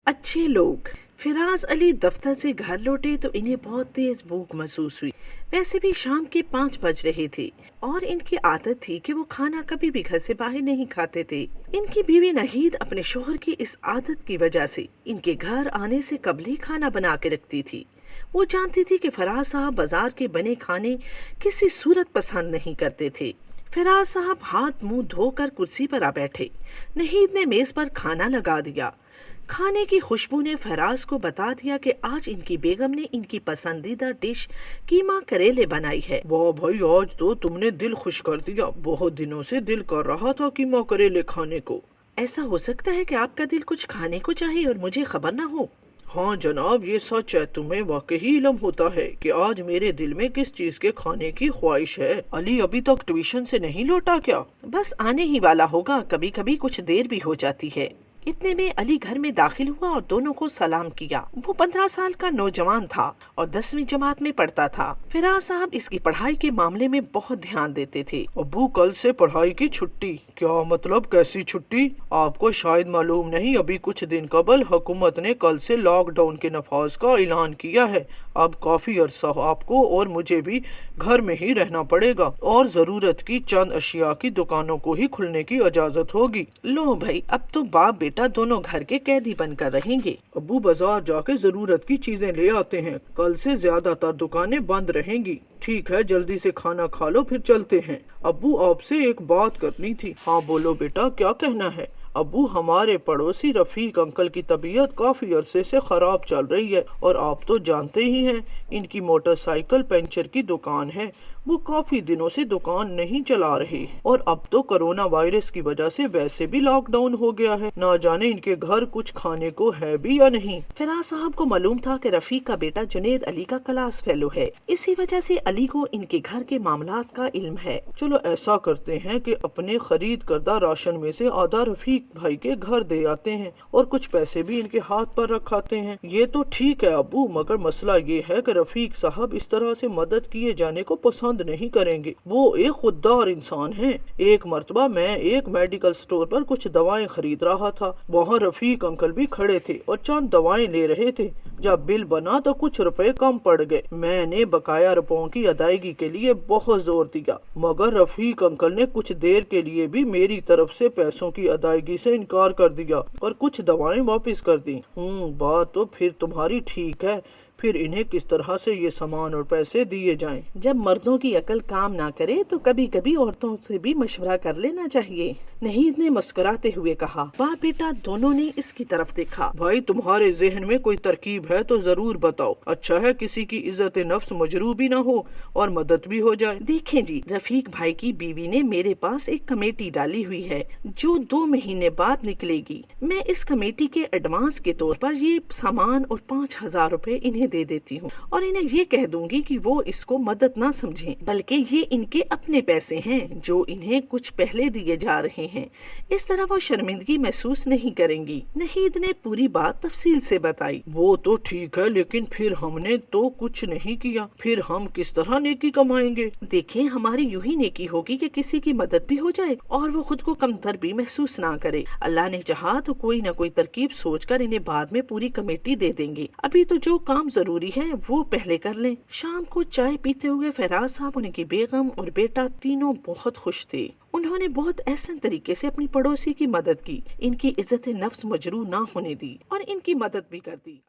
अच्छे लोग। फिराज अली दफ्तर से घर लौटे तो इन्हें बहुत तेज भूख महसूस हुई। वैसे भी शाम के 5 बज रहे थे और इनकी आदत थी कि वो खाना कभी भी घर से बाहर नहीं खाते थे। इनकी बीवी नहीद अपने शोहर की इस आदत की वजह से इनके घर आने से कबल ही खाना बना के रखती थी। वो जानती थी कि फराज साहब बाजार के बने खाने किसी सूरत पसंद नहीं करते थे। फराज साहब हाथ मुंह धोकर कुर्सी पर आ बैठे। नहीद ने मेज पर खाना लगा दिया। खाने की खुशबू ने फराज को बता दिया कि आज इनकी बेगम ने इनकी पसंदीदा डिश कीमा करेले बनाई है। वाह भाई, आज तो तुमने दिल खुश कर दिया। बहुत दिनों से दिल कर रहा था कीमा करेले खाने को। ऐसा हो सकता है कि आपका दिल कुछ खाने को चाहे और मुझे खबर ना हो। हाँ जनाब, ये सच है। तुम्हें वाकई इल्म होता है कि आज मेरे दिल में किस चीज के खाने की ख्वाहिश है। अली अभी तक ट्यूशन से नहीं लौटा क्या? बस आने ही वाला होगा, कभी कभी कुछ देर भी हो जाती है। इतने में अली घर में दाखिल हुआ और दोनों को सलाम किया। वो 15 साल का नौजवान था और 10वीं जमात में पढ़ता था। फिराज साहब इसकी पढ़ाई के मामले में बहुत ध्यान देते थे। अब्बू, कल से पढ़ाई की छुट्टी? क्या मतलब, कैसी छुट्टी? आपको शायद मालूम नहीं, अभी कुछ दिन कबल हुकूमत ने कल से लॉकडाउन के नफाज का ऐलान किया है। अब काफी अरसा आपको और मुझे भी घर में ही रहना पड़ेगा और जरूरत की चंद अशिया की दुकानों को ही खुलने की इजाजत होगी। लो भाई, अब तो बाप बेटा दोनों घर के कैदी बनकर रहेंगे। अब्बू, बाजार जाके जरूरत की चीजें ले आते हैं। कल से ज्यादातर दुकानें बंद रहेंगी। ठीक है, जल्दी से खाना खा लो, फिर चलते हैं। अब्बू, आपसे एक बात करनी थी। हाँ बोलो बेटा, क्या कहना है? अब्बू, हमारे पड़ोसी रफीक अंकल की तबीयत काफी अरसे से खराब चल रही है और आप तो जानते ही हैं, इनकी मोटरसाइकिल पंचर की दुकान है। वो काफी दिनों से दुकान नहीं चला रहे और अब तो कोरोना वायरस की वजह से वैसे भी लॉकडाउन हो गया है। ना जाने इनके घर कुछ खाने को है भी या नहीं। फिराज साहब को मालूम था कि रफीक का बेटा जुनेद अली का क्लास फेलो है, इसी वजह से अली को इनके घर के मामलात का इल्म है। चलो ऐसा करते हैं कि अपने खरीद करदा राशन में से आधा रफीक भाई के घर दे आते हैं और कुछ पैसे भी इनके हाथ पर रखाते हैं। ये तो ठीक है अब्बू, मगर मसला ये है कि रफीक साहब इस तरह से मदद किए जाने को पसंद नहीं करेंगे। वो एक खुददार इंसान हैं। एक मर्तबा मैं एक मेडिकल स्टोर पर कुछ दवाएं खरीद रहा था। वहाँ रफीक अंकल भी खड़े थे और चंद दवाएं ले रहे थे। जब बिल बना तो कुछ रुपए कम पड़ गए। मैंने बकाया रुपयों की अदायगी के लिए बहुत जोर दिया, मगर रफीक अंकल ने कुछ देर के लिए भी मेरी तरफ से पैसों की अदायगी से इनकार कर दिया और कुछ दवाएं वापस कर दी। बात तो फिर तुम्हारी ठीक है। फिर इन्हें किस तरह से ये सामान और पैसे दिए जाएं? जब मर्दों की अकल काम ना करे तो कभी कभी औरतों से भी मशवरा कर लेना चाहिए। नहीद ने मुस्कुराते हुए कहा। वाह बेटा, दोनों ने इसकी तरफ देखा। भाई, तुम्हारे जहन में कोई तरकीब है तो जरूर बताओ। अच्छा है किसी की इज्जत नफ्स मजरूह भी ना हो और मदद भी हो जाए। देखें जी, रफीक भाई की बीवी ने मेरे पास एक कमेटी डाली हुई है जो 2 महीने बाद निकलेगी। मैं इस कमेटी के एडवांस के तौर पर ये सामान और 5000 रुपए इन्हें दे देती हूँ और इन्हें ये कह दूंगी कि वो इसको मदद ना समझें, बल्कि ये इनके अपने पैसे हैं जो इन्हें कुछ पहले दिए जा रहे हैं। इस तरह वो शर्मिंदगी महसूस नहीं करेंगी। नहीद ने पूरी बात तफसील से बताई। वो तो ठीक है, लेकिन फिर हमने तो कुछ नहीं किया। फिर हम किस तरह नेकी कमाएंगे? देखें, हमारी यूं ही नेकी होगी कि किसी की मदद भी हो जाए और वो खुद को कमतर भी महसूस ना करे। अल्लाह ने चाहा तो कोई न कोई तरकीब सोचकर इन्हें बाद में पूरी कमेटी दे देंगे। अभी तो जो काम जरूरी है वो पहले कर लें। शाम को चाय पीते हुए फराज साहब, उनकी बेगम और बेटा तीनों बहुत खुश थे। उन्होंने बहुत एहसन तरीके से अपनी पड़ोसी की मदद की, इनकी इज्जत नफ्स मजरूह ना होने दी और इनकी मदद भी कर दी।